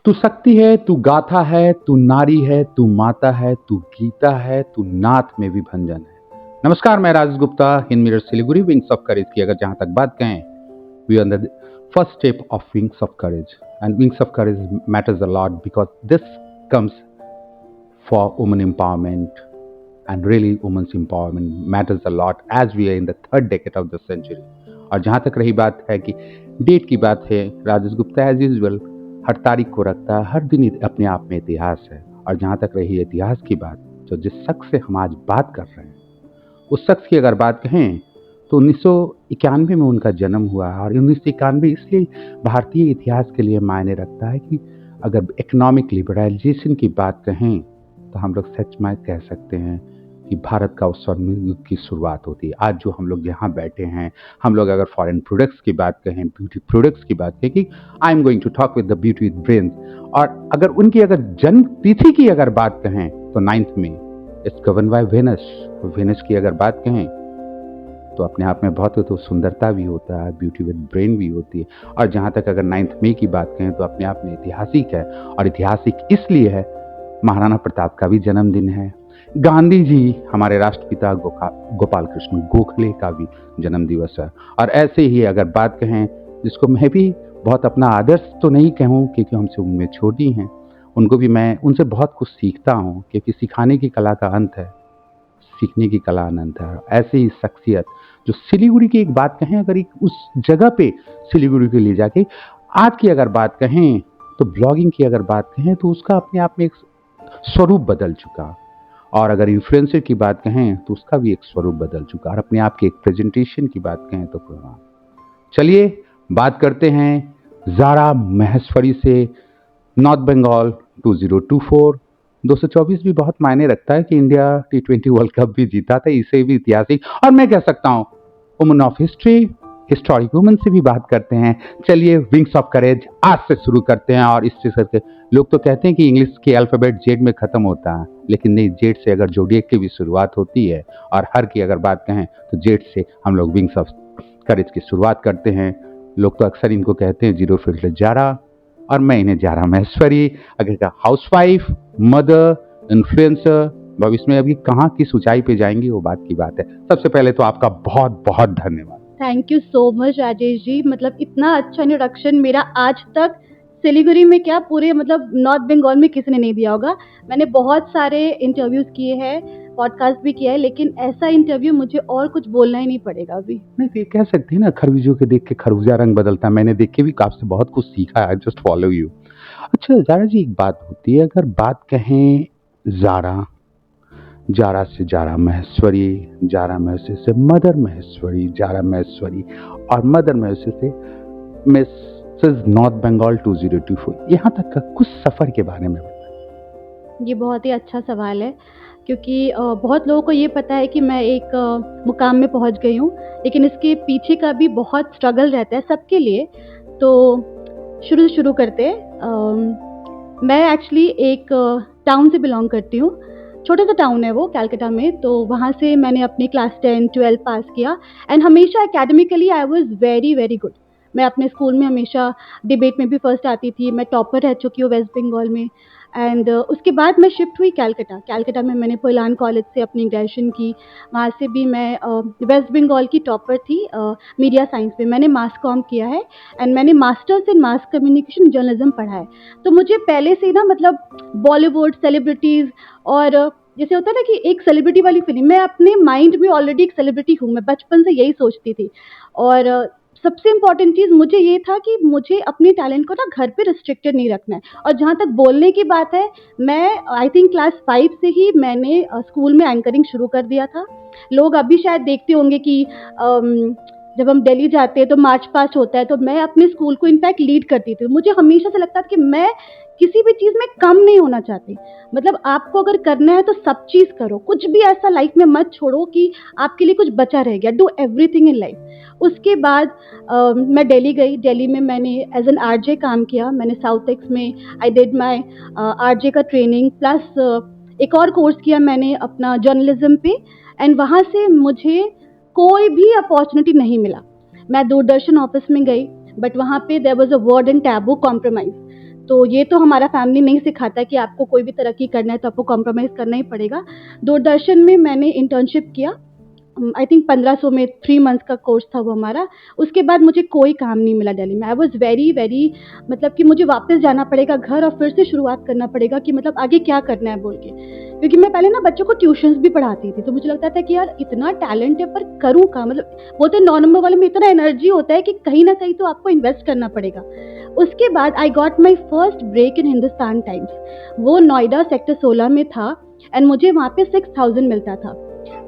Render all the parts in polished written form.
तू शक्ति है, तू गाथा है, तू नारी है, तू माता है, तू गीता है, तू नाथ में भी भंजन है। नमस्कार, मैं Rajesh Gupta, in mirror Siliguri wings of courage की अगर जहां तक बात कहें, we are the first step of wings of courage and wings of courage matters a lot because this comes for women empowerment, and really women's empowerment matters a lot as we are in the third decade of the century. और जहाँ तक रही बात है कि date की बात है, राजेश गुप्ता एज यूजल हर तारीख को रखता है, हर दिन अपने आप में इतिहास है। और जहाँ तक रही इतिहास की बात, तो जिस शख्स से हम आज बात कर रहे हैं उस शख्स की अगर बात कहें तो 1991 में उनका जन्म हुआ है। और 1991 इसलिए भारतीय इतिहास के लिए मायने रखता है कि अगर इकोनॉमिक लिबरलाइजेशन की बात कहें तो हम लोग सच में कह सकते हैं कि भारत का उस स्वर्ण युग की शुरुआत होती है। आज जो हम लोग यहाँ बैठे हैं, हम लोग अगर फॉरेन प्रोडक्ट्स की बात कहें, ब्यूटी प्रोडक्ट्स की बात कहें कि I am going to talk with the beauty brains, और अगर उनकी अगर जन्म तिथि की अगर बात कहें तो 9 मई it's govern by Venus. Venus की अगर बात कहें तो अपने आप में बहुत तो सुंदरता भी होता है, ब्यूटी विद ब्रेन भी होती है। और जहाँ तक अगर 9 मई की बात कहें तो अपने आप में ऐतिहासिक है, और ऐतिहासिक इसलिए है महाराणा प्रताप का भी जन्मदिन है, गांधी जी हमारे राष्ट्रपिता गोपाल कृष्ण गोखले का भी जन्म दिवस है। और ऐसे ही अगर बात कहें, जिसको मैं भी बहुत अपना आदर्श तो नहीं कहूँ क्योंकि हमसे उनमें छोटी हैं, उनको भी मैं उनसे बहुत कुछ सीखता हूँ क्योंकि सिखाने की कला का अंत है, सीखने की कला अनंत है। ऐसी ही शख्सियत जो सिलीगुड़ी की एक बात कहें, अगर एक उस जगह पे सिलीगुड़ी को ले जाके आज की अगर बात कहें तो ब्लॉगिंग की अगर बात कहें तो उसका अपने आप में एक स्वरूप बदल चुका। और अगर इन्फ्लुएंसर की बात कहें तो उसका भी एक स्वरूप बदल चुका। और अपने आप की एक प्रेजेंटेशन की बात कहें तो चलिए बात करते हैं ज़ारा महेश्वरी से, नॉर्थ बंगाल 2024। 224 भी बहुत मायने रखता है कि इंडिया T20 वर्ल्ड कप भी जीता था, इसे भी ऐतिहासिक, और मैं कह सकता हूँ woman of history, historic woman से भी बात करते हैं। चलिए विंग्स ऑफ करेज आज से शुरू करते हैं। और इससे करके लोग तो कहते हैं कि इंग्लिश के अल्फाबेट जेड में खत्म होता है, लेकिन नहीं, जेड से अगर जोडिएक की भी शुरुआत होती है, और हर की अगर बात कहें तो जेड से हम लोग विंग्स ऑफ करेज की शुरुआत करते हैं। लोग तो अक्सर इनको कहते हैं जीरो फिल्टर ज़ारा, और मैं इन्हें ज़ारा महेश्वरी, अगर हाउसवाइफ, मदर, इन्फ्लुएंसर, भविष्य में अभी कहाँ किस ऊंचाई पे जाएंगी वो बात की बात है। सबसे पहले तो आपका बहुत बहुत धन्यवाद। Thank you so much Rajesh ji, मतलब इतना अच्छा इंट्रोडक्शन मेरा आज तक सिलीगुड़ी में क्या पूरे मतलब नॉर्थ बंगाल में किसी ने नहीं दिया होगा। मैंने बहुत सारे इंटरव्यूज़ किए हैं, पॉडकास्ट भी किया है, लेकिन ऐसा इंटरव्यू मुझे और कुछ बोलना ही नहीं पड़ेगा अभी। नहीं तो ये कह सकते हैं ना, खरबूजों के देख के खरबूजा रंग बदलता है। मैंने देख के भी आपसे बहुत कुछ सीखा है, जस्ट फॉलो यू। अच्छा ज़ारा जी, एक बात होती है, अगर बात कहें ज़ारा, ज़ारा से ज़ारा महेश्वरी, ज़ारा महेश्वरी से मदर महेश्वरी, ज़ारा महेश्वरी, और मदर महेश्वरी से मिसेस नॉर्थ बंगाल 2024, यहाँ तक का कुछ सफ़र के बारे में बताएं। ये बहुत ही अच्छा सवाल है, क्योंकि बहुत लोगों को ये पता है कि मैं एक मुकाम में पहुंच गई हूँ, लेकिन इसके पीछे का भी बहुत स्ट्रगल रहता है सबके लिए। तो शुरू करते हैं। मैं एक्चुअली एक टाउन से बिलोंग करती हूँ, छोटा सा टाउन है वो, कैलकाटा में। तो वहाँ से मैंने अपनी क्लास 10, 12 पास किया, एंड हमेशा academically I was very very good. मैं अपने स्कूल में हमेशा डिबेट में भी फर्स्ट आती थी, मैं टॉपर रह चुकी हूँ वेस्ट बंगाल में। एंड उसके बाद मैं शिफ्ट हुई कैलकाटा में मैंने पोइलान कॉलेज से अपनी ग्रेजुएशन की। वहाँ से भी मैं वेस्ट बंगाल की टॉपर थी मीडिया साइंस में। मैंने मास कॉम किया है, एंड मैंने masters in mass communication journalism पढ़ा है। तो मुझे पहले से ना मतलब बॉलीवुड सेलिब्रिटीज़, और जैसे होता है ना कि एक सेलिब्रिटी वाली फीलिंग, मैं अपने माइंड में ऑलरेडी एक सेलिब्रिटी हूँ, मैं बचपन से यही सोचती थी। और सबसे इम्पॉर्टेंट चीज़ मुझे ये था कि मुझे अपने टैलेंट को ना घर पे रिस्ट्रिक्टेड नहीं रखना है। और जहाँ तक बोलने की बात है, मैं आई थिंक क्लास 5 से ही मैंने स्कूल में एंकरिंग शुरू कर दिया था। लोग अभी शायद देखते होंगे कि जब हम दिल्ली जाते हैं तो मार्च पास्ट होता है, तो मैं अपने स्कूल को इनफैक्ट लीड करती थी। मुझे हमेशा से लगता था कि मैं किसी भी चीज़ में कम नहीं होना चाहती। मतलब आपको अगर करना है तो सब चीज़ करो, कुछ भी ऐसा लाइफ में मत छोड़ो कि आपके लिए कुछ बचा रह गया। Do everything in life. उसके बाद मैं दिल्ली गई। दिल्ली में मैंने एज एन आरजे काम किया। मैंने साउथ एक्स में आई डिड माई आरजे का ट्रेनिंग, प्लस एक और कोर्स किया मैंने अपना जर्नलिज्म पे। एंड वहाँ से मुझे कोई भी अपॉर्चुनिटी नहीं मिला। मैं दूरदर्शन ऑफिस में गई, बट वहाँ पे there was a word and taboo compromise. तो ये तो हमारा फैमिली नहीं सिखाता कि आपको कोई भी तरक्की करना है तो आपको कॉम्प्रोमाइज़ करना ही पड़ेगा। दूरदर्शन में मैंने इंटर्नशिप किया, आई थिंक 1500 में 3 मंथ्स का कोर्स था वो हमारा। उसके बाद मुझे कोई काम नहीं मिला दिल्ली में। आई वाज़ वेरी मतलब कि मुझे वापस जाना पड़ेगा घर और फिर से शुरुआत करना पड़ेगा कि मतलब आगे क्या करना है बोल के। क्योंकि मैं पहले ना बच्चों को ट्यूशन्स भी पढ़ाती थी, तो मुझे लगता था कि यार इतना टैलेंट है पर करूँ क्या? मतलब बोलते हैं 9 नंबर वाले में इतना एनर्जी होता है कि कहीं न कहीं तो आपको इन्वेस्ट करना पड़ेगा। उसके बाद I got my first break in Hindustan Times. वो नोएडा सेक्टर 16 में था एंड मुझे वहाँ पे 6000 मिलता था।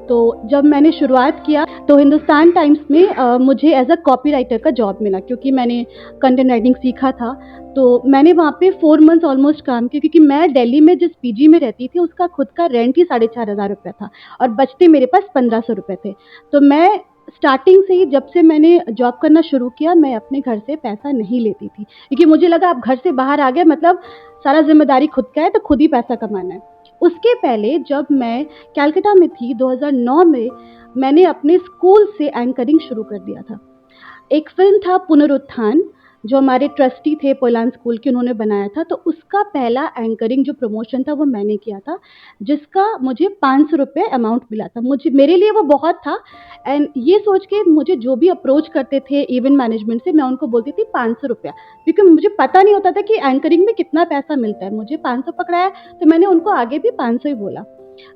तो जब मैंने शुरुआत किया तो हिंदुस्तान टाइम्स में मुझे एज अ कॉपीराइटर का जॉब मिला, क्योंकि मैंने कंटेंट राइटिंग सीखा था। तो मैंने वहाँ पे 4 मंथ्स ऑलमोस्ट काम किया, क्योंकि मैं दिल्ली में जिस पीजी में रहती थी उसका खुद का रेंट ही 4500 रुपये था और बचते मेरे पास 1500 रुपये थे। तो मैं स्टार्टिंग से ही जब से मैंने जॉब करना शुरू किया मैं अपने घर से पैसा नहीं लेती थी, क्योंकि मुझे लगा आप घर से बाहर आ गए मतलब सारा जिम्मेदारी खुद का है तो खुद ही पैसा कमाना है। उसके पहले जब मैं कलकत्ता में थी 2009 में मैंने अपने स्कूल से एंकरिंग शुरू कर दिया था। एक फ़िल्म था पुनरुत्थान, जो हमारे ट्रस्टी थे पोलान स्कूल के, उन्होंने बनाया था। तो उसका पहला एंकरिंग जो प्रमोशन था वो मैंने किया था, जिसका मुझे 500 रुपये अमाउंट मिला था। मेरे लिए वो बहुत था एंड ये सोच के मुझे जो भी अप्रोच करते थे इवेंट मैनेजमेंट से, मैं उनको बोलती थी 500 रुपया, क्योंकि मुझे पता नहीं होता था कि एंकरिंग में कितना पैसा मिलता है। मुझे 500 पकड़ाया तो मैंने उनको आगे भी 500 ही बोला।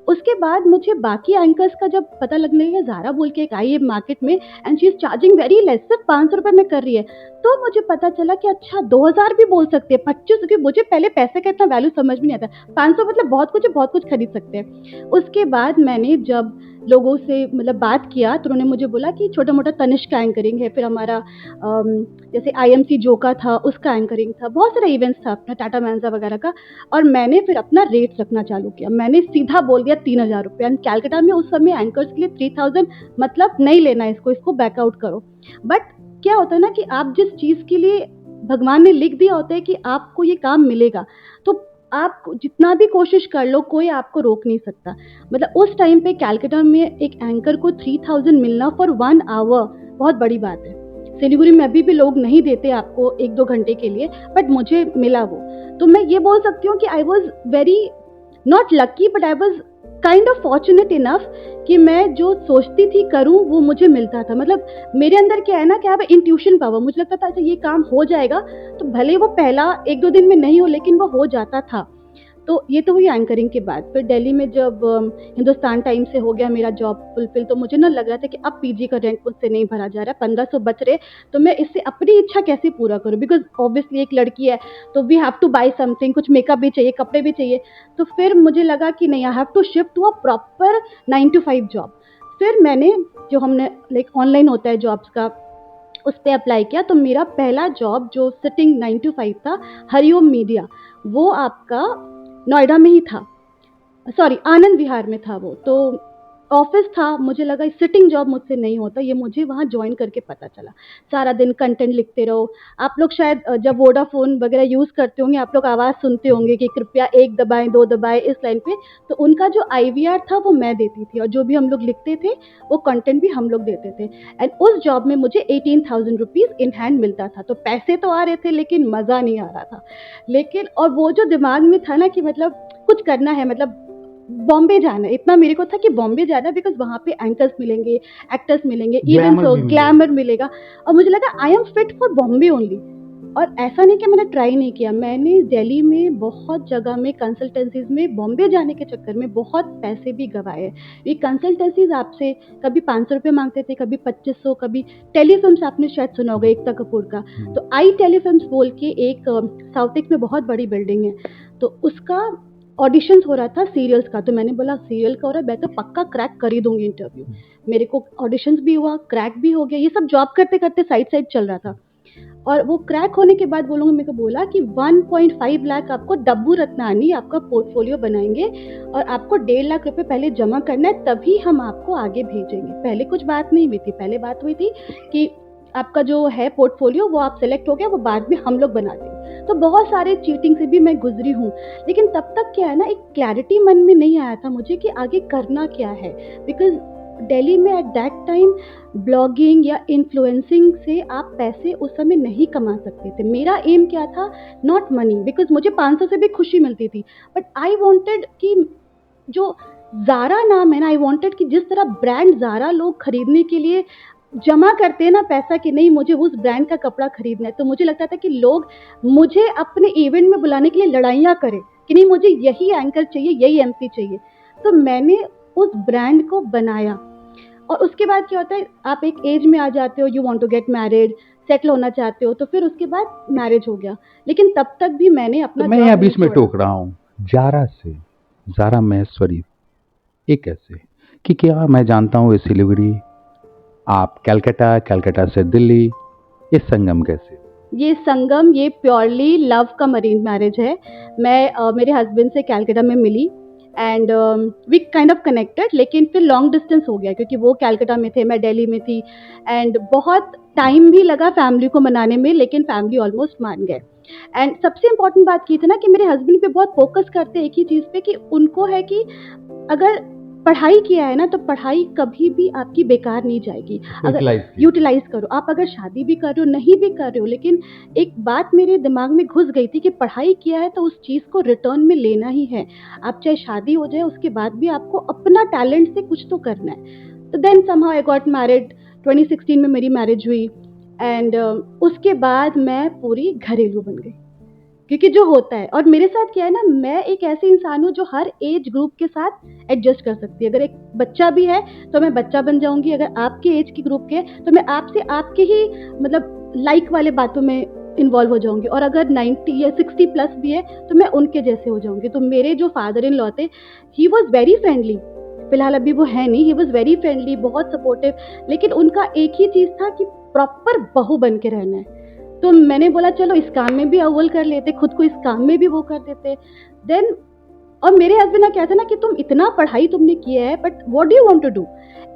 उसके बाद मुझे बाकी एंकर्स का जब पता लगने लगा, ज़ारा बोल के एक आई है मार्केट में and she is charging very less, सिर्फ 500 रुपये में कर रही है। तो मुझे पता चला कि अच्छा 2000 भी बोल सकते हैं, 25, क्योंकि मुझे पहले पैसे का इतना वैल्यू समझ में नहीं आता। 500 मतलब बहुत कुछ है, बहुत कुछ खरीद सकते हैं। उसके बाद मैंने जब लोगों से मतलब बात किया तो उन्होंने मुझे बोला कि छोटा मोटा तनिष्क का एंकरिंग है, फिर हमारा जैसे IMC जोका था उसका एंकरिंग था, बहुत सारे इवेंट्स था अपना टाटा मैंजा वगैरह का। और मैंने फिर अपना रेट रखना चालू किया, मैंने सीधा बोल दिया 3000 रुपये। एंड कैलकाटा में उस समय एंकर्स के लिए 3000 मतलब नहीं लेना है, इसको बैकआउट करो। बट क्या होता है ना कि आप जिस चीज़ के लिए भगवान ने लिख दिया होता है कि आपको ये काम मिलेगा, तो आप जितना भी कोशिश कर लो कोई आपको रोक नहीं सकता। मतलब उस टाइम पे कैलकाटा में एक एंकर को 3000 मिलना फॉर 1 आवर बहुत बड़ी बात है। सिलीगुड़ी में अभी भी लोग नहीं देते आपको 1-2 घंटे के लिए, बट मुझे मिला वो। तो मैं ये बोल सकती हूँ कि I was very not lucky but I was kind of fortunate enough कि मैं जो सोचती थी करूं वो मुझे मिलता था। मतलब मेरे अंदर क्या है ना कि अब इंट्यूशन पावर, मुझे लगता था अच्छा ये काम हो जाएगा, तो भले वो पहला 1-2 दिन में नहीं हो लेकिन वो हो जाता था। तो ये तो हुई एंकरिंग के बाद। फिर दिल्ली में जब हिंदुस्तान टाइम्स से हो गया मेरा जॉब फुलफिल, तो मुझे ना लग रहा था कि अब पीजी का रेंट मुझसे नहीं भरा जा रहा, 1500 बच रहे, तो मैं इससे अपनी इच्छा कैसे पूरा करूं, बिकॉज ऑब्वियसली एक लड़की है तो we have to buy something, कुछ मेकअप भी चाहिए, कपड़े भी चाहिए। तो फिर मुझे लगा कि नहीं, I have to shift to a proper 9 to 5 job. फिर मैंने जो हमने लाइक ऑनलाइन होता है जॉब्स का, उस पर अप्लाई किया। तो मेरा पहला जॉब जो सिटिंग 9 to 5 था, हरिओम मीडिया, वो आपका नोएडा में ही था, सॉरी आनंद विहार में था वो। तो ऑफिस था, मुझे लगा सिटिंग जॉब मुझसे नहीं होता, ये मुझे वहाँ ज्वाइन करके पता चला। सारा दिन कंटेंट लिखते रहो। आप लोग शायद जब वोडाफोन वगैरह यूज़ करते होंगे, आप लोग आवाज़ सुनते होंगे कि कृपया 1 दबाएं 2 दबाएं इस लाइन पे। तो उनका जो IVR था वो मैं देती थी, और जो भी हम लोग लिखते थे वो कंटेंट भी हम लोग देते थे। एंड उस जॉब में मुझे 18,000 रुपीज़ इन हैंड मिलता था। तो पैसे तो आ रहे थे लेकिन मज़ा नहीं आ रहा था। लेकिन और वो जो दिमाग में था ना कि मतलब कुछ करना है, मतलब बॉम्बे जाना है, इतना मेरे को था कि बॉम्बे जाना है, बिकॉज वहाँ पे एंकर्स मिलेंगे, एक्टर्स मिलेंगे, इवेंट्स हो, ग्लैमर मिलेगा। और मुझे लगा I am fit for Bombay only. और ऐसा नहीं कि मैंने ट्राई नहीं किया, मैंने दिल्ली में बहुत जगह में कंसल्टेंसीज में बॉम्बे जाने के चक्कर में बहुत पैसे भी गवाए। ये कंसल्टेंसीज आपसे कभी 500 रुपये मांगते थे, कभी 2500, कभी टेलीफिल्म्स, आपने शायद सुना होगा एकता कपूर का, तो आई टेलीफिल्म्स बोल के एक साउथ एक में बहुत बड़ी बिल्डिंग है, तो उसका ऑडिशंस हो रहा था सीरियल्स का। तो मैंने बोला सीरियल का हो रहा है, मैं तो पक्का क्रैक कर ही दूंगी इंटरव्यू। मेरे को ऑडिशंस भी हुआ, क्रैक भी हो गया, ये सब जॉब करते करते साइड चल रहा था। और वो क्रैक होने के बाद वो लोगों ने मेरे को बोला कि 1.5 लाख आपको डब्बू रत्नानी आपका पोर्टफोलियो बनाएंगे और आपको 1.5 लाख रुपए पहले जमा करना है, तभी हम आपको आगे भेजेंगे। पहले कुछ बात नहीं हुई थी, पहले बात हुई थी कि आपका जो है पोर्टफोलियो वो आप सेलेक्ट हो गया, वो बाद में हम लोग बना देंगे। तो बहुत सारे चीटिंग से भी मैं गुजरी हूँ, लेकिन तब तक क्या है ना, एक क्लैरिटी मन में नहीं आया था मुझे कि आगे करना क्या है। बिकॉज दिल्ली में एट दैट टाइम ब्लॉगिंग या इन्फ्लुएंसिंग से आप पैसे उस समय नहीं कमा सकते थे। मेरा एम क्या था, नॉट मनी, बिकॉज़ मुझे 500 से भी खुशी मिलती थी, बट आई वांटेड कि जो ज़ारा नाम है ना, आई वांटेड कि जिस तरह ब्रांड ज़ारा लोग खरीदने के लिए जमा करते हैं ना पैसा कि नहीं मुझे उस ब्रांड का कपड़ा खरीदना है, तो मुझे लगता था कि लोग मुझे अपने इवेंट में बुलाने के लिए लड़ाइयाँ करें कि नहीं मुझे यही एंकर चाहिए, यही एमसी चाहिए। तो मैंने उस ब्रांड को बनाया और उसके बाद क्या होता है, आप एक एज में आ जाते हो, you want to get married, settle होना चाहते हो, तो फिर उसके बाद मैरिज हो गया। लेकिन तब तक भी मैंने अपना तो मैं जॉब यहाँ नहीं बीच में छोड़ा। टोक रहा हूँ, जारा से जारा महेश्वरी, ये कैसे? कि क्या मैं जानता हूँ ये सिलीगुड़ी, आप कलकत्ता, कलकत्ता से दिल्ली, ये संगम कैसे? ये संगम, ये प्योरली लव का अरेंज मैरिज है। मैं मेरे हस्बैंड से कलकत्ता में मिली and we kind of connected, लेकिन फिर लॉन्ग डिस्टेंस हो गया क्योंकि वो कलकत्ता में थे, मैं दिल्ली में थी एंड बहुत टाइम भी लगा फैमिली को मनाने में, लेकिन फैमिली ऑलमोस्ट मान गए। एंड सबसे इम्पोर्टेंट बात की थी ना कि मेरे हस्बैंड पे बहुत फोकस करते हैं एक ही चीज़ पे कि उनको है कि अगर पढ़ाई किया है ना तो पढ़ाई कभी भी आपकी बेकार नहीं जाएगी। अगर यूटिलाइज कीजिए। यूटिलाइज करो, आप अगर शादी भी कर रहे हो, नहीं भी कर रहे हो, लेकिन एक बात मेरे दिमाग में घुस गई थी कि पढ़ाई किया है तो उस चीज़ को रिटर्न में लेना ही है। आप चाहे शादी हो जाए उसके बाद भी आपको अपना टैलेंट से कुछ तो करना है। तो then somehow I got married, 2016 में मेरी मैरिज हुई एंड उसके बाद मैं पूरी घरेलू बन गई। क्योंकि जो होता है, और मेरे साथ क्या है ना, मैं एक ऐसी इंसान हूँ जो हर एज ग्रुप के साथ एडजस्ट कर सकती है। अगर एक बच्चा भी है तो मैं बच्चा बन जाऊंगी, अगर आपके एज के ग्रुप के हैं तो मैं आपसे आपके ही मतलब लाइक वाले बातों में इन्वॉल्व हो जाऊंगी, और अगर 90 या 60 प्लस भी है तो मैं उनके जैसे हो जाऊंगी। तो मेरे जो फादर इन लॉ थे, ही वॉज वेरी फ्रेंडली, फिलहाल अभी वो है नहीं, ही वॉज वेरी फ्रेंडली, बहुत सपोर्टिव, लेकिन उनका एक ही चीज़ था कि प्रॉपर बहू बन के रहना है। तो मैंने बोला चलो इस काम में भी अव्वल कर लेते, खुद को इस काम में भी वो कर देते। देन और मेरे हस्बैंड ना कहते ना कि तुम इतना पढ़ाई तुमने किया है but what do you want to do.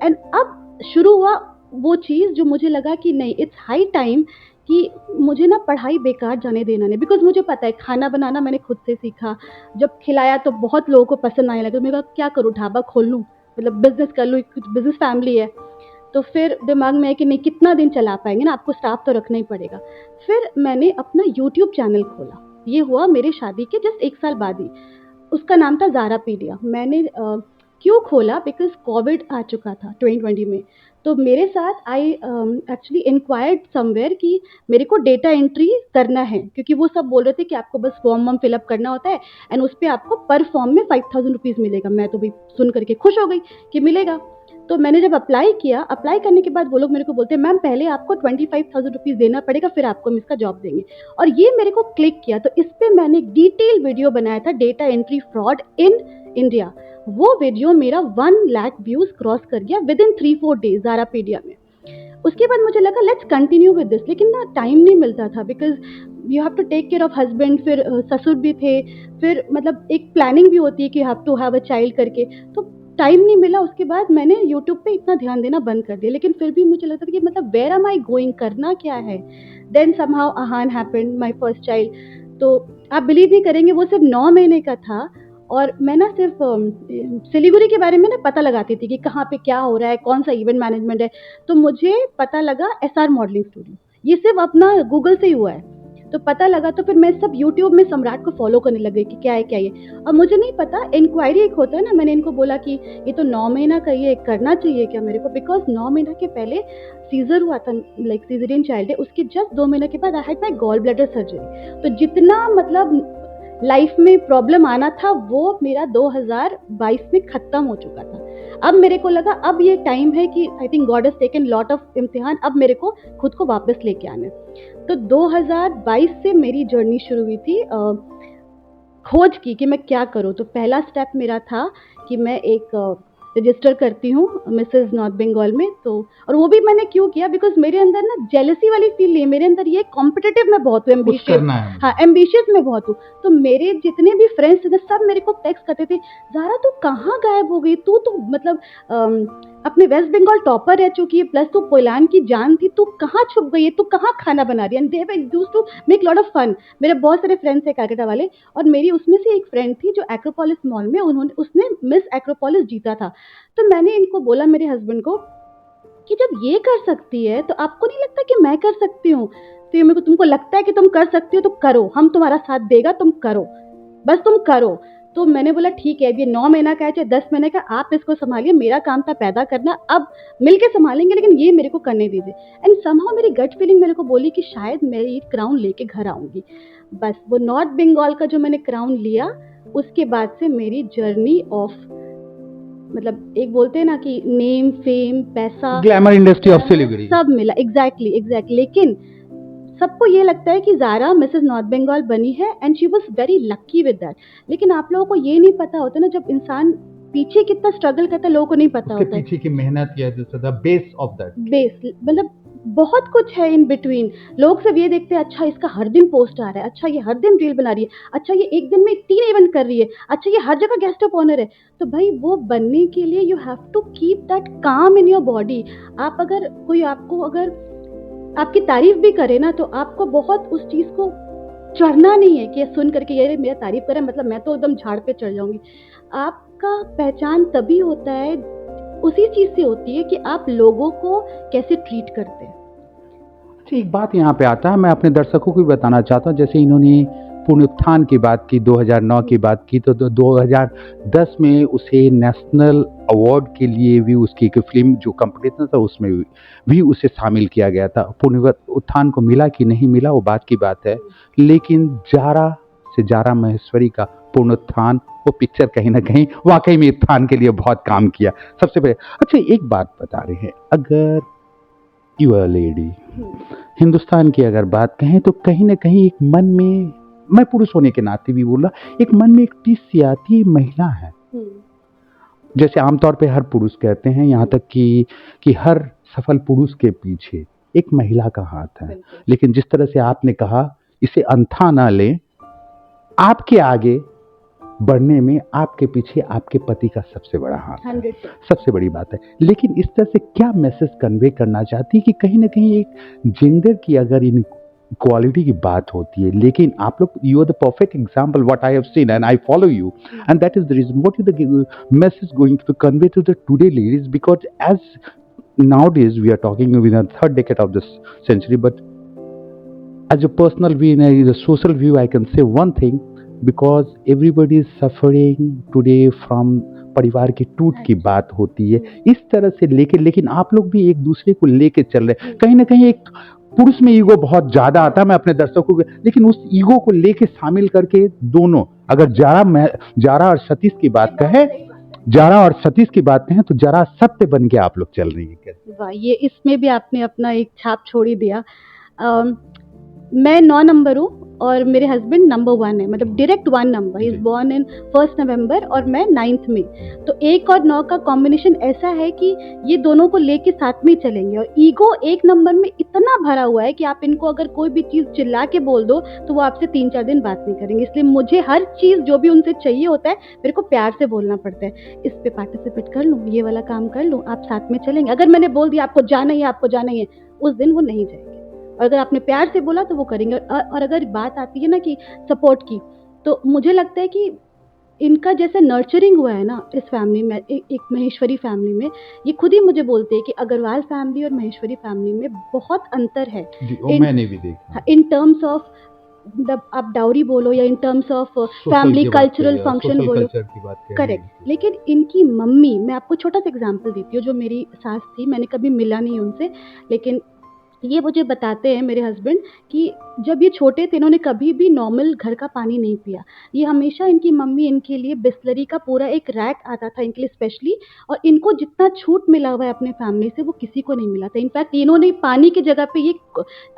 And अब शुरू हुआ वो चीज़ जो मुझे लगा कि नहीं, इट्स हाई टाइम कि मुझे ना पढ़ाई बेकार जाने देना नहीं, बिकॉज मुझे पता है खाना बनाना मैंने खुद से सीखा। जब खिलाया तो बहुत लोगों को पसंद आने लगा, मैं कहा क्या करूँ, ढाबा खोल लूँ, मतलब बिजनेस कर लूँ, बिजनेस फैमिली है। तो फिर दिमाग में है कि नहीं कितना दिन चला पाएंगे ना, आपको स्टाफ तो रखना ही पड़ेगा। फिर मैंने अपना यूट्यूब चैनल खोला, ये हुआ मेरे शादी के जस्ट 1 साल बाद ही। उसका नाम था ज़ारापीडिया। मैंने क्यों खोला, बिकॉज़ कोविड आ चुका था 2020 में। तो मेरे साथ आई एक्चुअली इंक्वायर्ड समवेयर कि मेरे को डेटा एंट्री करना है, क्योंकि वो सब बोल रहे थे कि आपको बस फॉर्म वॉर्म फिलअप करना होता है एंड उस पे आपको पर फॉर्म में 5000 रुपीज़ मिलेगा। मैं तो भी सुन करके खुश हो गई कि मिलेगा। तो मैंने जब अप्लाई किया, अप्लाई करने के बाद वो लोग मेरे को बोलते हैं मैम पहले आपको 25,000 रुपीज़ देना पड़ेगा, फिर आपको हम इसका जॉब देंगे। और ये मेरे को क्लिक किया, तो इस पे मैंने एक डिटेल वीडियो बनाया था, data entry fraud in India. वो वीडियो मेरा 1 लाख व्यूज़ क्रॉस कर गया विद इन 3-4 डेज़ ज़ारापीडिया में। उसके बाद मुझे लगा लेट्स कंटिन्यू विद दिस, लेकिन ना टाइम नहीं मिलता था, because you have to take care of husband, फिर ससुर भी थे, फिर मतलब एक प्लानिंग भी होती है कि you have to have a child करके, तो टाइम नहीं मिला। उसके बाद मैंने यूट्यूब पे इतना ध्यान देना बंद कर दिया, लेकिन फिर भी मुझे लगता था कि मतलब वेयर एम आई गोइंग, करना क्या है। Then somehow Ahaan happened, my first child. तो आप बिलीव नहीं करेंगे, वो सिर्फ 9 महीने का था और मैं ना सिर्फ सिलीगुड़ी के बारे में ना पता लगाती थी कि कहाँ पे क्या हो रहा है, कौन सा इवेंट मैनेजमेंट है। तो मुझे पता लगा एसआर मॉडलिंग स्टूडियो, ये सिर्फ अपना गूगल से ही हुआ है। तो पता लगा, तो फिर मैं सब यूट्यूब में सम्राट को फॉलो करने लग गई कि क्या है क्या ये। और मुझे नहीं पता, इंक्वायरी एक होता है ना, मैंने इनको बोला कि ये तो 9 महीना का, ये करना चाहिए क्या मेरे को, बिकॉज 9 महीना के पहले सीजर हुआ था, लाइक सीजरियन चाइल्ड है, उसके जस्ट 2 महीने के बाद I had my gall bladder surgery. तो जितना मतलब लाइफ में प्रॉब्लम आना था वो मेरा 2022 में खत्म हो चुका था। अब मेरे को लगा अब ये टाइम है कि I think God has taken lot of इम्तिहान, अब मेरे को खुद को वापस लेके आना है। तो 2022 से मेरी जर्नी शुरू हुई थी खोज की कि मैं क्या करूँ। तो पहला स्टेप मेरा था कि मैं एक रजिस्टर करती हूँ मिसेस नॉर्थ बंगाल में। तो और वो भी मैंने क्यों किया, बिकॉज मेरे अंदर ना जेलसी वाली फील नहीं है, मेरे अंदर ये कॉम्पिटिटिव मैं बहुत हूँ, कुछ एम्बिशियस। करना है। हाँ, एम्बिशियस मैं बहुत हूँ। तो मेरे जितने भी फ्रेंड्स थे सब मेरे को टेक्स्ट करते थे, ज़ारा तू कहाँ गायब हो गई, तू तो मतलब अपने वेस्ट बंगाल टॉपर रह चुकी है, प्लस तू पोलान की जान थी, तू कहाँ छुप गई है, तू कहाँ खाना बना रही है? And they were used to make lot of fun. मेरे बहुत सारे फ्रेंड्स हैं कलकत्ता वाले, और मेरी उसमें से एक फ्रेंड थी जो एक्रोपोलिस मॉल में उसने मिस एक्रोपोलिस जीता था। तो मैंने इनको बोला, मेरे हस्बैंड को, कि जब ये कर सकती है तो आपको नहीं लगता कि मैं कर सकती हूँ? तो ये मेरे को, तुमको लगता है कि तुम कर सकती हो तो करो, हम तुम्हारा साथ देगा, तुम करो, बस तुम करो। तो मैंने बोला ठीक है, अब ये 9 महीना का है चाहे 10 महीने का, आप इसको संभालिए, मेरा काम था पैदा करना, अब मिलके संभालेंगे, लेकिन ये मेरे को करने दीजिए। एंड समहाउ मेरी गट फीलिंग मेरे को बोली कि शायद मैं ये क्राउन लेके घर आऊंगी। बस वो नॉर्थ बंगाल का जो मैंने क्राउन लिया, उसके बाद से मेरी जर्नी ऑफ, मतलब एक बोलते हैं ना कि नेम, फेम, पैसा, ग्लैमर इंडस्ट्री ऑफ सिलीगुड़ी। सब मिला। एग्जैक्टली। लेकिन सबको ये लगता है कि ज़ारा मिसेस नॉर्थ बंगाल बनी है and she was very lucky with that. लेकिन आप लोगों को ये नहीं पता होता ना, जब इंसान पीछे कितना स्ट्रगल करता है, लोगों को नहीं पता उसके होता है। पीछे की मेहनत या the base of that. Base मतलब बहुत कुछ है इन बिटवीन। लोग सिर्फ ये देखते हैं, अच्छा इसका हर दिन पोस्ट आ रहा है, अच्छा ये हर दिन रील बना रही है, अच्छा ये एक दिन में 3 इवेंट कर रही है, अच्छा ये हर जगह गेस्ट ऑफ ऑनर है। तो भाई वो बनने के लिए you have to keep that calm in your body. आप अगर कोई आपको अगर आपकी तारीफ भी करे ना, तो आपको बहुत उस चीज को चढ़ना नहीं है कि सुन करके ये मेरा तारीफ करे मतलब मैं तो एकदम झाड़ पे चढ़ जाऊंगी। आपका पहचान तभी होता है, उसी चीज से होती है कि आप लोगों को कैसे ट्रीट करते हैं। अच्छा, एक बात यहाँ पे आता है, मैं अपने दर्शकों को भी बताना चाहता हूँ। जैसे इन्होंने पुनरुत्थान की बात की, 2009 की बात की, तो 2010 में उसे नेशनल अवार्ड के लिए भी उसकी एक फिल्म जो कंपटीशन था उसमें भी उसे शामिल किया गया था। पुनरुत्थान को मिला कि नहीं मिला वो बात की बात है, लेकिन जारा से जारा महेश्वरी का पुनरुत्थान, वो पिक्चर कहीं ना कहीं वाकई में उत्थान के लिए बहुत काम किया सबसे पहले। अच्छा, एक बात बता रहे हैं, अगर यू आर लेडी, हिंदुस्तान की अगर बात कहें तो कहीं ना कहीं एक मन में, मैं पुरुष होने के नाते भी बोल रहा, एक मन में एक टीस सी आती है, महिला है। जैसे आमतौर पे हर पुरुष कहते हैं, यहाँ तक कि हर सफल पुरुष के पीछे एक महिला का हाथ है। लेकिन जिस तरह से आपने कहा, इसे अंथा ना ले, आपके आगे बढ़ने में आपके पीछे आपके पति का सबसे बड़ा हाथ है, 100%। सबसे बड़ी बात है। लेकिन इस तरह से क्या मैसेज कन्वे करना चाहती है कि कहीं ना कहीं एक जेंडर की अगर इन क्वालिटी की बात होती है, लेकिन आप लोग, you are the perfect example what I have seen and I follow you, and that is the reason what is the message going to convey to the today ladies, because as nowadays we are talking in the third decade of this century, but as a personal view and as a social view I can say one thing, because everybody is suffering today from परिवार की टूट की बात होती है इस तरह से लेके, लेकिन आप लोग भी एक दूसरे को लेके चल रहे हैं। कहीं ना कहीं एक पुरुष में ईगो बहुत ज्यादा आता है, मैं अपने दर्शकों को, लेकिन उस ईगो को लेके शामिल करके दोनों, अगर जारा और सतीश की बात कहें, जारा और सतीश की बात कहें तो जरा सत्य बन के आप लोग चल रही है। कैसे? वाह, ये इसमें भी आपने अपना एक छाप छोड़ ही दिया। मैं 9 नंबर हूँ और मेरे हस्बैंड नंबर 1 है, मतलब direct 1 number. He is born in 1 नवंबर और मैं 9th में। तो 1 और 9 का कॉम्बिनेशन ऐसा है कि ये दोनों को लेके साथ में चलेंगे। और ईगो 1 नंबर में इतना भरा हुआ है कि आप इनको अगर कोई भी चीज़ चिल्ला के बोल दो तो वो आपसे 3-4 दिन बात नहीं करेंगे। इसलिए मुझे हर चीज़ जो भी उनसे चाहिए होता है मेरे को प्यार से बोलना पड़ता है। इस पे पार्टिसिपेट कर लूँ, ये वाला काम कर लूँ, आप साथ में चलेंगे। अगर मैंने बोल दिया आपको जाना ही है, आपको जाना ही है, उस दिन वो नहीं जाएंगे। और अगर आपने प्यार से बोला तो वो करेंगे। और अगर बात आती है ना कि सपोर्ट की, तो मुझे लगता है कि इनका जैसे नर्चरिंग हुआ है ना इस फैमिली में, एक महेश्वरी फैमिली में, ये खुद ही मुझे बोलते हैं कि अग्रवाल फैमिली और महेश्वरी फैमिली में बहुत अंतर है। मैंने भी देखा इन टर्म्स ऑफ, मतलब आप डाउरी बोलो या in terms of family cultural function बोलो, करेक्ट। लेकिन इनकी मम्मी, मैं आपको छोटा सा एग्जांपल देती हूँ। जो मेरी सास थी, मैंने कभी मिला नहीं उनसे, लेकिन ये मुझे बताते हैं मेरे हस्बैंड कि जब ये छोटे थे इन्होंने कभी भी नॉर्मल घर का पानी नहीं पिया। ये हमेशा इनकी मम्मी इनके लिए बिस्लरी का पूरा एक रैक आता था इनके लिए स्पेशली, और इनको जितना छूट मिला हुआ है अपने फैमिली से वो किसी को नहीं मिला था। इनफैक्ट इन्होंने पानी की जगह पे ये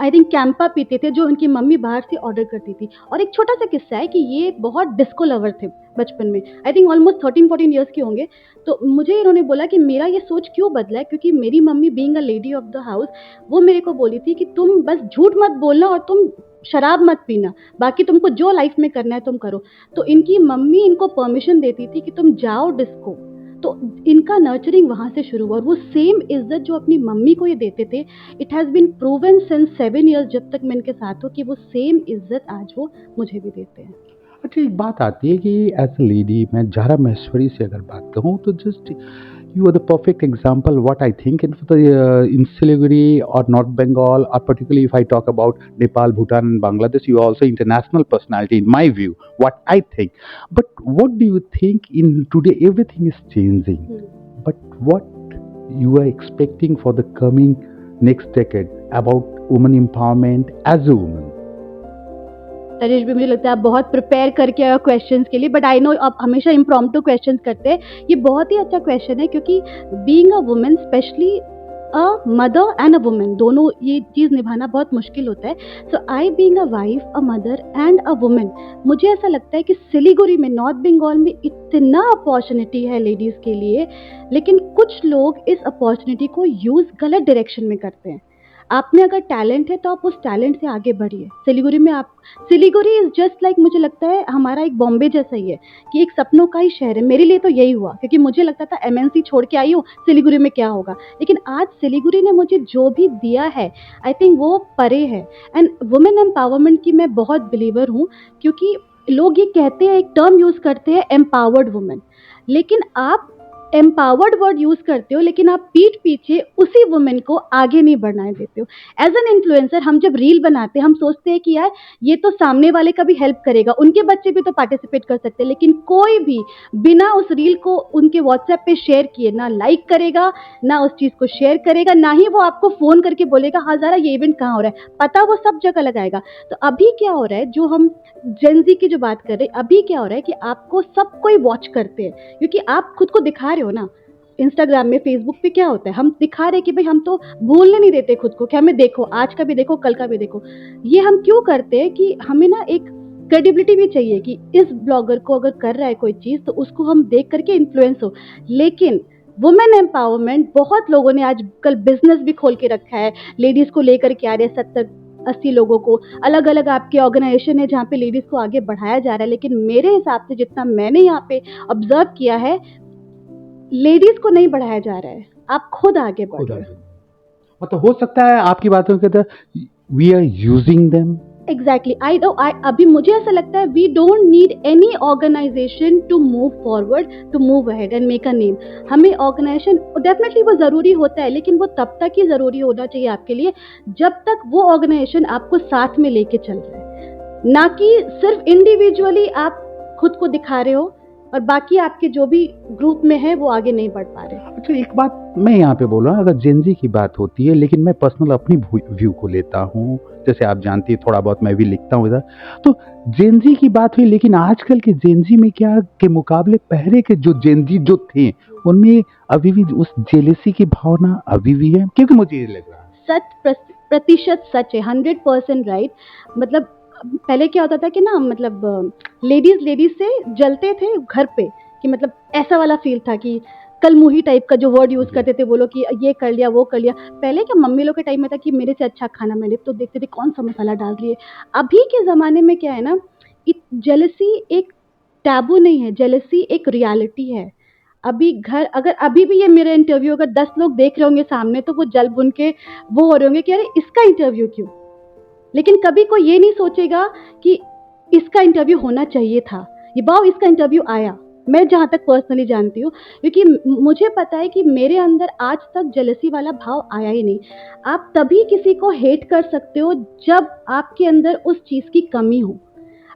आई थिंक कैंपा पीते थे जो इनकी मम्मी बाहर से ऑर्डर करती थी। और एक छोटा सा किस्सा है कि ये बहुत डिस्को लवर थे बचपन में, आई थिंक ऑलमोस्ट 13-14 ईयर्स के होंगे। तो मुझे इन्होंने बोला कि मेरा ये सोच क्यों बदला है, क्योंकि मेरी mummy being a lady of the house, वो मेरे को बोली थी कि तुम बस झूठ मत बोलना और तुम शराब मत पीना, बाकी तुमको जो लाइफ में करना है तुम करो। तो इनकी मम्मी इनको परमिशन देती थी कि तुम जाओ डिस्को, तो इनका नर्चरिंग वहाँ से शुरू हुआ और वो सेम इज़्ज़त जो अपनी मम्मी को ये देते थे, it has been proven since 7 years जब तक मैं इनके साथ हूँ कि वो सेम इज़्ज़त आज वो मुझे भी देते हैं। अच्छा, एक बात आती है कि एज अ लेडी मैं ज़ारा महेश्वरी से अगर बात कहूँ तो just you are the perfect example what I think in Siliguri or North Bengal, or particularly if I talk about Nepal, Bhutan and Bangladesh, you are also international personality in my view, what I think. But what do you think in today everything is changing, but what you are expecting for the coming next decade about women empowerment as a woman? Tanishq भी मुझे लगता है आप बहुत prepare करके आए हो questions के लिए, बट आई नो आप हमेशा इम्प्रॉम्प्टू क्वेश्चंस करते हैं। ये बहुत ही अच्छा क्वेश्चन है क्योंकि being a woman, specially a mother and a woman, दोनों ये चीज़ निभाना बहुत मुश्किल होता है। So I being a wife, a mother and a woman, मुझे ऐसा लगता है कि सिलीगुड़ी में, नॉर्थ बंगाल में इतना अपॉर्चुनिटी है लेडीज़ के लिए, लेकिन कुछ लोग इस अपॉर्चुनिटी को यूज़ गलत डायरेक्शन में करते हैं। आप में अगर टैलेंट है तो आप उस टैलेंट से आगे बढ़िए। सिलीगुड़ी में आप, सिलीगुड़ी इज़ जस्ट लाइक, मुझे लगता है हमारा एक बॉम्बे जैसा ही है कि एक सपनों का ही शहर है। मेरे लिए तो यही हुआ क्योंकि मुझे लगता था एमएनसी छोड़ के आई हूँ, सिलीगुड़ी में क्या होगा, लेकिन आज सिलीगुड़ी ने मुझे जो भी दिया है आई थिंक वो परे है। एंड वुमेन एम्पावरमेंट की मैं बहुत बिलीवर हूँ क्योंकि लोग ये कहते हैं, एक टर्म यूज़ करते हैं एम्पावर्ड वुमेन, लेकिन आप एम्पावर्ड वर्ड यूज़ करते हो लेकिन आप पीठ पीछे उसी वुमेन को आगे नहीं बढ़ने देते हो। एज एन इन्फ्लुएंसर हम जब रील बनाते हैं हम सोचते हैं कि यार ये तो सामने वाले का भी हेल्प करेगा, उनके बच्चे भी तो पार्टिसिपेट कर सकते हैं, लेकिन कोई भी बिना उस रील को उनके व्हाट्सएप पे शेयर किए ना लाइक करेगा, ना उस चीज़ को शेयर करेगा, ना ही वो आपको फ़ोन करके बोलेगा हाँ ज़रा ये इवेंट कहाँ हो रहा है, पता वो सब जगह लगाएगा। तो अभी क्या हो रहा है, जो हम जेन ज़ी की जो बात कर रहे हैं, अभी क्या हो रहा है कि आपको सब कोई वॉच करते हैं क्योंकि आप खुद को दिखा रहे हो ना। इंस्टाग्राम में, फेसबुक पे क्या होता है, हम दिखा रहे हैं कि भाई हम तो भूलने नहीं देते खुद को कि हमें देखो, आज का भी देखो, कल का भी देखो। ये हम क्यों करते हैं कि हमें ना एक क्रेडिबिलिटी भी चाहिए कि इस ब्लॉगर को अगर कर रहा है कोई चीज़ तो उसको हम देख करके इन्फ्लुएंस हो। लेकिन वुमेन एम्पावरमेंट, बहुत लोगों ने आजकल बिजनेस भी खोल के रखा है, लेडीज़ को लेकर के आ रहे हैं, 70-80 लोगों को, अलग अलग आपके ऑर्गेनाइजेशन है जहाँ पे लेडीज़ को आगे बढ़ाया जा रहा है। लेकिन मेरे हिसाब से जितना मैंने यहाँ पे ऑब्जर्व किया है, लेडीज को नहीं बढ़ाया जा रहा है, आप खुद आगे बढ़ो। मतलब हो सकता है आपकी बातों के अंदर we are using them. Exactly, I अभी मुझे ऐसा लगता है we don't need any organisation to move forward, to move ahead and make a name. हमें ऑर्गेनाइजेशन डेफिनेटली वो ज़रूरी होता है, लेकिन वो तब तक ही ज़रूरी होना चाहिए आपके लिए जब तक वो ऑर्गेनाइजेशन आपको साथ में लेके चल रहा है, ना कि सिर्फ इंडिविजुअली आप खुद को दिखा रहे हो और बाकी आपके जो भी ग्रुप में है वो आगे नहीं बढ़ पा रहे। अच्छा, एक बात मैं यहाँ पे बोल रहा हूँ, अगर जेनजी की बात होती है, लेकिन मैं पर्सनल अपनी व्यू को लेता हूँ, जैसे आप जानती है थोड़ा बहुत मैं भी लिखता हूँ इधर, तो जेनजी की बात हुई, लेकिन आजकल के जेनजी में क्या के मुकाबले पहले के जो जेनजी जो थे उनमें अभी भी उस जेलेसी की भावना अभी भी है, क्योंकि मुझे ये लग रहा है। 100% सच है, 100% राइट। मतलब पहले क्या होता था कि ना, मतलब लेडीज से जलते थे घर पे कि मतलब ऐसा वाला फील था कि कल मुही टाइप का जो वर्ड यूज़ करते थे वो लोग कि ये कर लिया वो कर लिया। पहले क्या मम्मी लोग के टाइम में था कि मेरे से अच्छा खाना मैंने तो देखते थे कौन सा मसाला डाल रही है। अभी के ज़माने में क्या है ना, जेलसी एक टैबू नहीं है, जेलसी एक रियलिटी है। अभी घर, अगर अभी भी ये मेरा इंटरव्यू अगर 10 लोग देख रहे होंगे सामने तो वो जल बुन के वो हो रहे होंगे कि अरे इसका इंटरव्यू क्यों, लेकिन कभी कोई ये नहीं सोचेगा कि इसका इंटरव्यू होना चाहिए था, ये वाओ इसका इंटरव्यू आया। मैं जहाँ तक पर्सनली जानती हूँ, क्योंकि मुझे पता है कि मेरे अंदर आज तक जेलसी वाला भाव आया ही नहीं। आप तभी किसी को हेट कर सकते हो जब आपके अंदर उस चीज़ की कमी हो।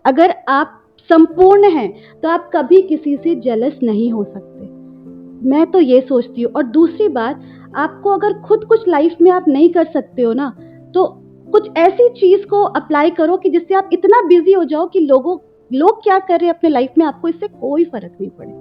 अगर आप संपूर्ण हैं तो आप कभी किसी से जेलस नहीं हो सकते, मैं तो ये सोचती हूँ। और दूसरी बात, आपको अगर खुद कुछ लाइफ में आप नहीं कर सकते हो ना, तो कुछ ऐसी चीज़ को अप्लाई करो कि जिससे आप इतना बिजी हो जाओ कि लोग क्या कर रहे हैं अपने लाइफ में आपको इससे कोई फर्क नहीं पड़े।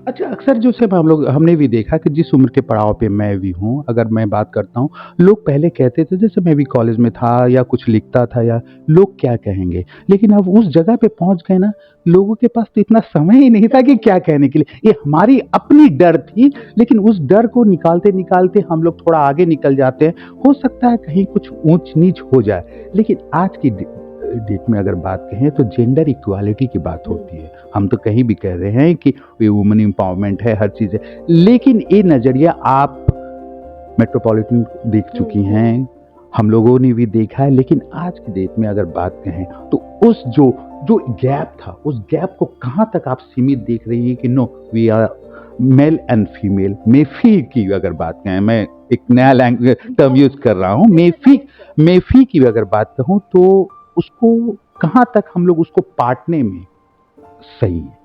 अच्छा, अक्सर जो से हमने भी देखा कि जिस उम्र के पड़ाव पे मैं भी हूँ, अगर मैं बात करता हूँ, लोग पहले कहते थे, जैसे मैं भी कॉलेज में था या कुछ लिखता था, या लोग क्या कहेंगे, लेकिन अब उस जगह पे पहुँच गए ना, लोगों के पास तो इतना समय ही नहीं था कि क्या कहने के लिए। ये हमारी अपनी डर थी, लेकिन उस डर को निकालते निकालते हम लोग थोड़ा आगे निकल जाते हैं। हो सकता है कहीं कुछ ऊंच नीच हो जाए, लेकिन आज की डेट में अगर बात कहें तो जेंडर इक्वालिटी की बात होती है। हम तो कहीं भी कह रहे हैं कि ये वुमेन एम्पावरमेंट है, हर चीज़ है, लेकिन ये नज़रिया आप मेट्रोपॉलिटन देख चुकी हैं, हम लोगों ने भी देखा है, लेकिन आज की डेट में अगर बात कहें तो उस जो जो गैप था, उस गैप को कहाँ तक आप सीमित देख रही हैं कि no we are male and female. मेफी की अगर बात कहें, मैं एक नया लैंग्वेज टर्म यूज कर रहा हूँ, मेफी की अगर बात कहूँ तो उसको कहाँ तक हम लोग उसको पाटने में सही है?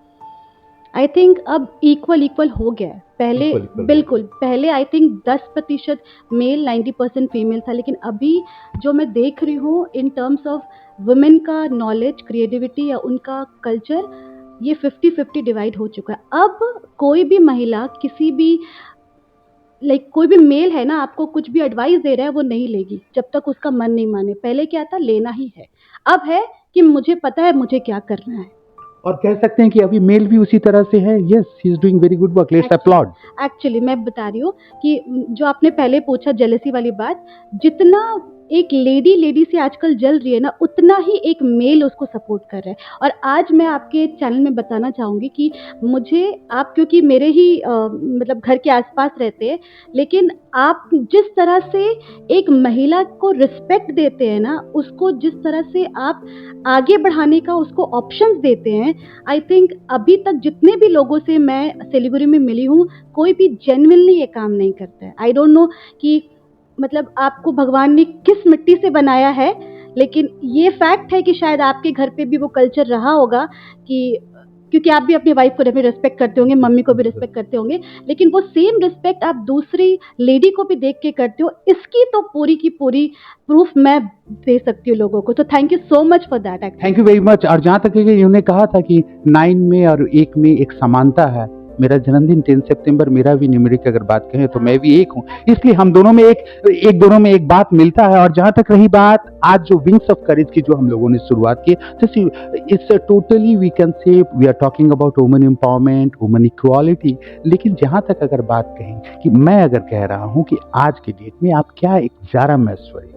आई थिंक अब इक्वल हो गया है। पहले Equal. बिल्कुल, पहले आई थिंक 10% मेल 90% फीमेल था, लेकिन अभी जो मैं देख रही हूँ इन टर्म्स ऑफ वुमेन का नॉलेज, क्रिएटिविटी या उनका कल्चर, ये 50-50 डिवाइड हो चुका है। अब कोई भी महिला किसी भी कोई भी मेल है ना, आपको कुछ भी एडवाइस दे रहा है वो नहीं लेगी जब तक उसका मन नहीं माने। पहले क्या था, लेना ही है। अब है कि मुझे पता है मुझे क्या करना है। और कह सकते हैं कि अभी मेल भी उसी तरह से है। Yes, he is doing very good work, let's upload. Actually मैं बता रही हूँ कि जो आपने पहले पूछा जेलसी वाली बात, जितना एक लेडी से आजकल जल रही है ना, उतना ही एक मेल उसको सपोर्ट कर रहा है। और आज मैं आपके चैनल में बताना चाहूँगी कि मुझे आप, क्योंकि मेरे ही मतलब घर के आसपास रहते हैं, लेकिन आप जिस तरह से एक महिला को रिस्पेक्ट देते हैं ना, उसको जिस तरह से आप आगे बढ़ाने का उसको ऑप्शंस देते हैं, आई थिंक अभी तक जितने भी लोगों से मैं सिलीगुड़ी में मिली हूँ, कोई भी जेन्युइनली ये काम नहीं करता है। आई डोंट नो कि मतलब आपको भगवान ने किस मिट्टी से बनाया है, लेकिन ये फैक्ट है कि शायद आपके घर पे भी वो कल्चर रहा होगा कि, क्योंकि आप भी अपनी वाइफ को डेफिनेटली रिस्पेक्ट करते होंगे, मम्मी को भी रिस्पेक्ट करते होंगे, लेकिन वो सेम रिस्पेक्ट आप दूसरी लेडी को भी देख के करते हो। इसकी तो पूरी की पूरी प्रूफ मैं दे सकती हूँ लोगों को। तो thank you so much for that. Thank you very much. और जहाँ तक है कि इन्होंने कहा था कि 9 में और 1 में एक समानता है, मेरा जन्मदिन 10 सितंबर, मेरा भी न्यूमेरिक अगर बात कहें तो मैं भी 1 हूँ, इसलिए हम दोनों में दोनों में एक बात मिलता है। और जहाँ तक रही बात आज जो विंग्स ऑफ करेज की जो हम लोगों ने शुरुआत की, it's totally we can say we are talking about women empowerment, women equality. लेकिन जहाँ तक अगर बात कहें कि मैं अगर कह रहा हूँ कि आज के डेट में आप क्या एक जारा मैश्वरी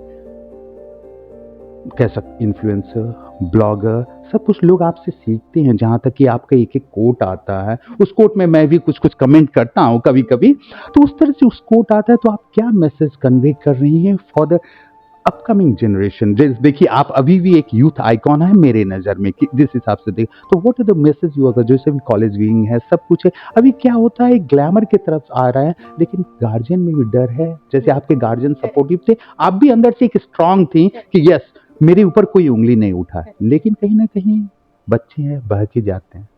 कह सकते, इन्फ्लुएंसर, ब्लॉगर, सब कुछ लोग आपसे सीखते हैं। जहाँ तक कि आपका एक कोट आता है, उस कोट में मैं भी कुछ कमेंट करता हूँ कभी कभी, तो उस तरह से उस कोट आता है, तो आप क्या मैसेज कन्वे कर रही हैं फॉर द अपकमिंग जनरेशन? देखिए आप अभी भी एक यूथ आइकॉन है मेरे नज़र में, कि जिस हिसाब से देख, तो what are the message you, अगर जैसे भी कॉलेज विंग है, सब कुछ है, अभी क्या होता है ग्लैमर की तरफ आ रहा है, लेकिन गार्जियन में भी डर है। जैसे आपके गार्जियन सपोर्टिव थे, आप भी अंदर से एक स्ट्रांग थी कि यस मेरे ऊपर कोई उंगली नहीं उठा है, लेकिन कहीं ना कहीं बच्चे हैं बहके जाते हैं।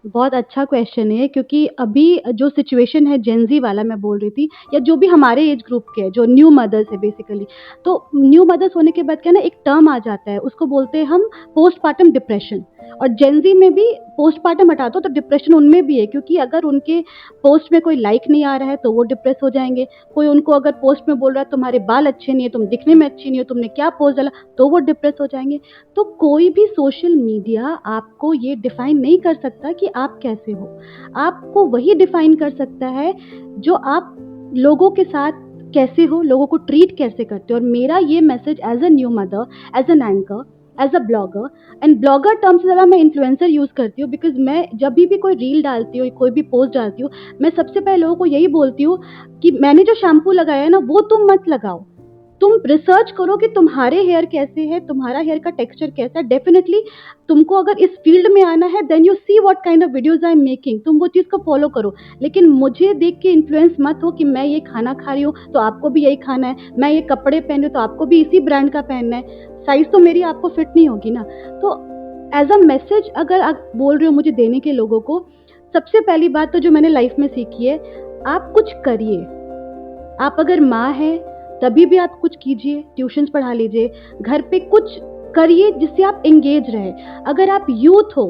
बहुत अच्छा क्वेश्चन है, क्योंकि अभी जो सिचुएशन है जेनजी वाला मैं बोल रही थी, या जो भी हमारे एज ग्रुप के हैं, जो न्यू मदर्स है बेसिकली, तो न्यू मदर्स होने के बाद क्या ना, एक टर्म आ जाता है, उसको बोलते हैं हम पोस्टपार्टम डिप्रेशन। और जेनजी में भी पोस्टपार्टम हटा दो तो डिप्रेशन उनमें भी है, क्योंकि अगर उनके पोस्ट में कोई लाइक नहीं आ रहा है तो वो डिप्रेस हो जाएंगे। कोई उनको अगर पोस्ट में बोल रहा है तुम्हारे बाल अच्छे नहीं है, तुम दिखने में अच्छी नहीं हो, तुमने क्या पोस्ट डाला, तो वो डिप्रेस हो जाएंगे। तो कोई भी सोशल मीडिया आपको ये डिफाइन नहीं कर सकता कि आप कैसे हो। आपको वही डिफाइन कर सकता है जो आप लोगों के साथ कैसे हो, लोगों को ट्रीट कैसे करते हो। और मेरा ये message as a new mother, as an anchor, as a blogger, and blogger term से ज़्यादा मैं इन्फ्लुएंसर यूज़ करती हूँ, बिकॉज मैं जब भी कोई रील डालती हूँ, कोई भी पोस्ट डालती हूँ, मैं सबसे पहले लोगों को यही बोलती हूँ कि मैंने जो शैम्पू लगाया है ना, वो तुम मत लगाओ, तुम रिसर्च करो कि तुम्हारे हेयर कैसे है, तुम्हारा हेयर का टेक्सचर कैसा है। डेफिनेटली तुमको अगर इस फील्ड में आना है, then you see what kind of videos I am making, तुम वो चीज़ को फॉलो करो। लेकिन मुझे देख के इन्फ्लुएंस मत हो कि मैं ये खाना खा रही हूँ तो आपको भी यही खाना है, मैं ये कपड़े पहन रही हूँ तो आपको भी इसी ब्रांड का पहनना है, साइज तो मेरी आपको फिट नहीं होगी ना। तो एज अ मैसेज अगर आप बोल रहे हो मुझे देने के लोगों को, सबसे पहली बात तो जो मैंने लाइफ में सीखी है, आप कुछ करिए। आप अगर माँ है तभी भी आप कुछ कीजिए, ट्यूशन्स पढ़ा लीजिए, घर पे कुछ करिए जिससे आप एंगेज रहे। अगर आप यूथ हो,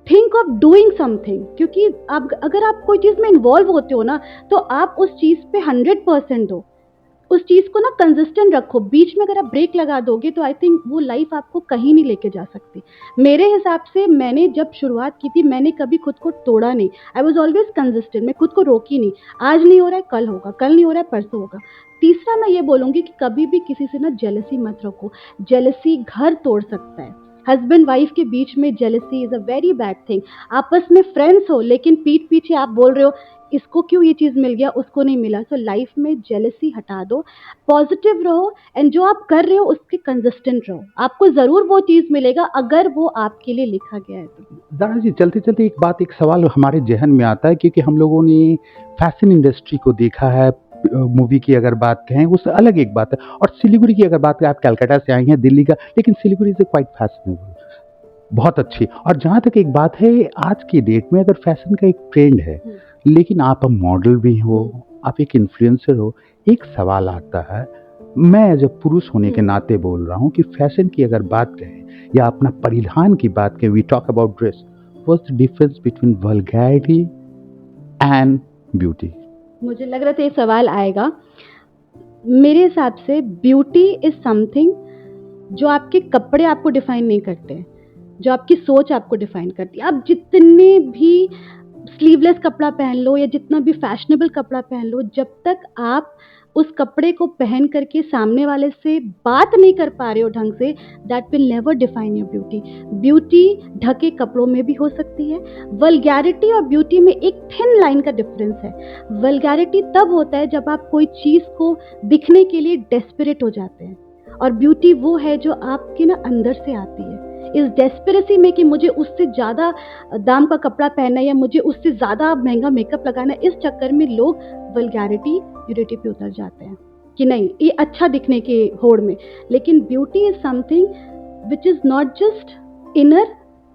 थिंक ऑफ डूइंग समथिंग, क्योंकि अगर आप कोई चीज़ में इन्वॉल्व होते हो ना, तो आप उस चीज़ पे 100% दो। उस चीज़ को ना कंसिस्टेंट रखो। बीच में अगर आप ब्रेक लगा दोगे तो आई थिंक वो लाइफ आपको कहीं नहीं लेके जा सकती। मेरे हिसाब से मैंने जब शुरुआत की थी, मैंने कभी खुद को तोड़ा नहीं। आई वॉज ऑलवेज कंसिस्टेंट, मैं खुद को रोकी नहीं। आज नहीं हो रहा है कल होगा, कल नहीं हो रहा है परसों होगा। तीसरा मैं ये बोलूँगी कि कभी भी किसी से ना जेलसी मत रखो। जेलसी घर तोड़ सकता है। हस्बैंड वाइफ के बीच में jealousy is a very bad thing. आपस में फ्रेंड्स हो लेकिन पीठ पीछे आप बोल रहे हो इसको क्यों ये चीज़ मिल गया, उसको नहीं मिला। सो लाइफ में जेलसी हटा दो, पॉजिटिव रहो एंड जो आप कर रहे हो उसके कंसिस्टेंट रहो। आपको ज़रूर वो चीज़ मिलेगा अगर वो आपके लिए लिखा गया है तो। दादा जी, चलते चलते एक सवाल हमारे जहन में आता है, क्योंकि हम लोगों ने फैशन इंडस्ट्री को देखा है। मूवी की अगर बात कहें उस अलग एक बात है, और सिलीगुड़ी की अगर बात करें, आप कलकत्ता से आई हैं, दिल्ली का, लेकिन सिलीगुड़ी से क्वाइट फैशनेबल, बहुत अच्छी। और जहाँ तक एक बात है, आज की डेट में अगर फैशन का एक ट्रेंड है, लेकिन आप मॉडल भी हो, आप एक इन्फ्लुएंसर हो, एक सवाल आता है, मैं एज अ पुरुष होने के नाते बोल रहा हूँ कि फैशन की अगर बात करें या अपना परिधान की बात करें, we talk about dress, what's the difference between vulgarity and beauty? मुझे लग रहा था ये सवाल आएगा। मेरे हिसाब से ब्यूटी इज़ समथिंग जो आपके कपड़े आपको डिफाइन नहीं करते हैं, जो आपकी सोच आपको डिफाइन करती है। आप जितने भी स्लीवलेस कपड़ा पहन लो या जितना भी फैशनेबल कपड़ा पहन लो, जब तक आप उस कपड़े को पहन करके सामने वाले से बात नहीं कर पा रहे हो ढंग से, that will never define your beauty. Beauty ढके कपड़ों में भी हो सकती है। वल्गैरिटी और ब्यूटी में एक थिन लाइन का डिफरेंस है। वल्गैरिटी तब होता है जब आप कोई चीज़ को दिखने के लिए डेस्परेट हो जाते हैं, और ब्यूटी वो है जो आपके ना अंदर से आती है। इस डेस्परेसी में कि मुझे उससे ज़्यादा दाम का कपड़ा पहनना है या मुझे उससे ज़्यादा महंगा मेकअप लगाना है, इस चक्कर में लोग वल्गैरिटी न्यूडिटी पे उतर जाते हैं कि नहीं ये अच्छा दिखने के होड़ में। लेकिन beauty is something which is not just inner,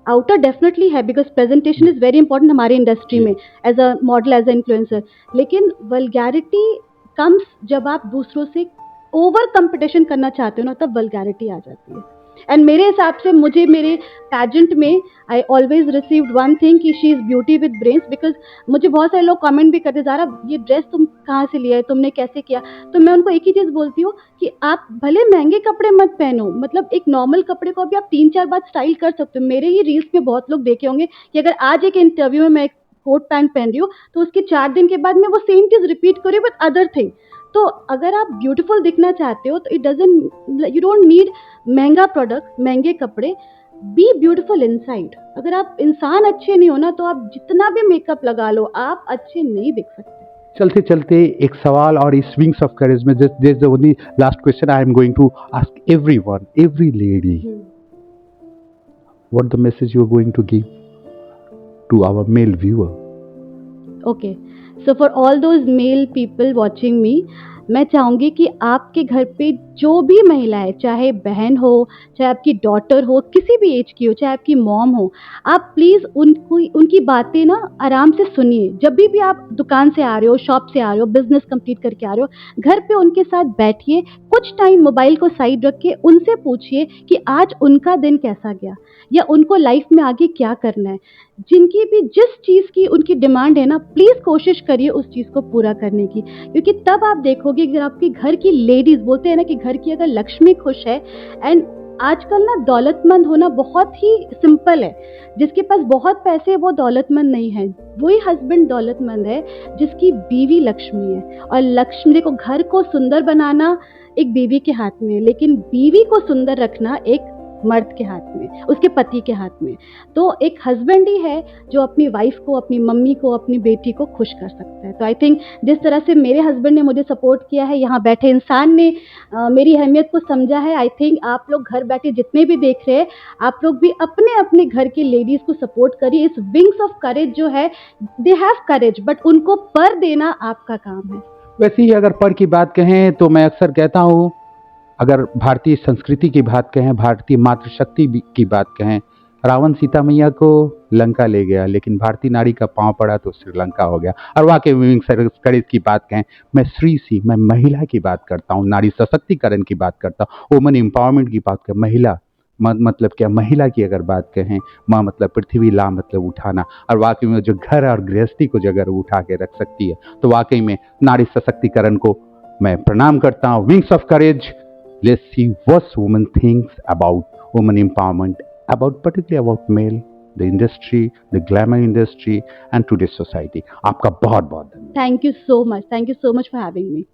outer definitely है because presentation is very important हमारी इंडस्ट्री में as a model, as a influencer. लेकिन वल्गैरिटी कम्स जब आप दूसरों से ओवर कंपटीशन करना चाहते हो ना, तब वल्गैरिटी आ जाती है। एंड मेरे हिसाब से मुझे मेरे पैजेंट में I always received one thing कि she is beauty with brains, because मुझे बहुत सारे लोग कमेंट भी करते, ज़ारा ये ड्रेस तुम कहाँ से लिया है, तुमने कैसे किया। तो मैं उनको एक ही चीज़ बोलती हूँ कि आप भले महंगे कपड़े मत पहनो, मतलब एक नॉर्मल कपड़े को भी आप 3-4 बार स्टाइल कर सकते हो। मेरे ही रील्स में बहुत लोग देखे होंगे कि अगर आज एक इंटरव्यू में मैं एक कोट पैंट पहन रही हूँ तो उसके 4 दिन के बाद मैं वो सेम चीज़ रिपीट कर रही हूँ विद अदर थिंग। तो अगर आप ब्यूटीफुल दिखना चाहते हो तो it doesn't, you don't need महंगा प्रोडक्ट, महंगे कपड़े। B beautiful inside. अगर आप इंसान अच्छे नहीं हो ना, तो आप जितना भी मेकअप लगा लो, आप अच्छे नहीं दिख सकते। चलते चलते एक सवाल, और इस विंग्स ऑफ करेज में this is the only last question I am going to ask everyone, every lady, what the message you are going to give to our male viewer? Okay, so for all those male people watching me, मैं चाहूँगी कि आपके घर पे जो भी महिला है, चाहे बहन हो, चाहे आपकी डॉटर हो, किसी भी एज की हो, चाहे आपकी मॉम हो, आप प्लीज़ उनकी बातें ना आराम से सुनिए। जब भी आप दुकान से आ रहे हो, शॉप से आ रहे हो, बिजनेस कंप्लीट करके आ रहे हो, घर पे उनके साथ बैठिए, कुछ टाइम मोबाइल को साइड रख के उनसे पूछिए कि आज उनका दिन कैसा गया या उनको लाइफ में आगे क्या करना है। जिनकी भी जिस चीज़ की उनकी डिमांड है ना, प्लीज़ कोशिश करिए उस चीज़ को पूरा करने की, क्योंकि तब आप देखोगे कि आपके घर की लेडीज़, बोलते हैं ना कि घर की अगर लक्ष्मी खुश है, एंड आजकल ना दौलतमंद होना बहुत ही सिंपल है। जिसके पास बहुत पैसे है वो दौलतमंद नहीं है, वही हस्बैंड दौलतमंद है जिसकी बीवी लक्ष्मी है। और लक्ष्मी, देखो, घर को सुंदर बनाना एक बीवी के हाथ में है, लेकिन बीवी को सुंदर रखना एक मर्द के हाथ में, उसके पति के हाथ में। तो एक हस्बैंड ही है जो अपनी वाइफ को, अपनी मम्मी को, अपनी बेटी को खुश कर सकता है। तो आई थिंक जिस तरह से मेरे हस्बैंड ने मुझे सपोर्ट किया है, यहाँ बैठे इंसान ने मेरी अहमियत को समझा है, आई थिंक आप लोग घर बैठे जितने भी देख रहे हैं, आप लोग भी अपने अपने घर की लेडीज़ को सपोर्ट करिए। इस विंग्स ऑफ करेज जो है, दे हैव करेज, बट उनको पर देना आपका काम है। वैसे ही अगर पर की बात कहें तो मैं अक्सर कहता हूँ, अगर भारतीय संस्कृति की बात कहें, भारतीय मातृशक्ति की बात कहें, रावण सीता मैया को लंका ले गया, लेकिन भारतीय नारी का पांव पड़ा तो श्रीलंका हो गया। और वाकई में करेज की बात कहें, मैं स्त्री सी, मैं महिला की बात करता हूँ, नारी सशक्तिकरण की बात करता हूँ, वुमन एम्पावरमेंट की बात कर। महिला मतलब क्या, महिला की अगर बात कहें, माँ मतलब पृथ्वी, ला मतलब उठाना, और वाकई में जो घर और गृहस्थी को जो अगर उठा के रख सकती है, तो वाकई में नारी सशक्तिकरण को मैं प्रणाम करता हूँ। Wings of courage, let's see what woman thinks about woman empowerment, about particularly about male, the industry, the glamour industry and today society. आपका बहुत बहुत धन्यवाद। Thank you so much for having me.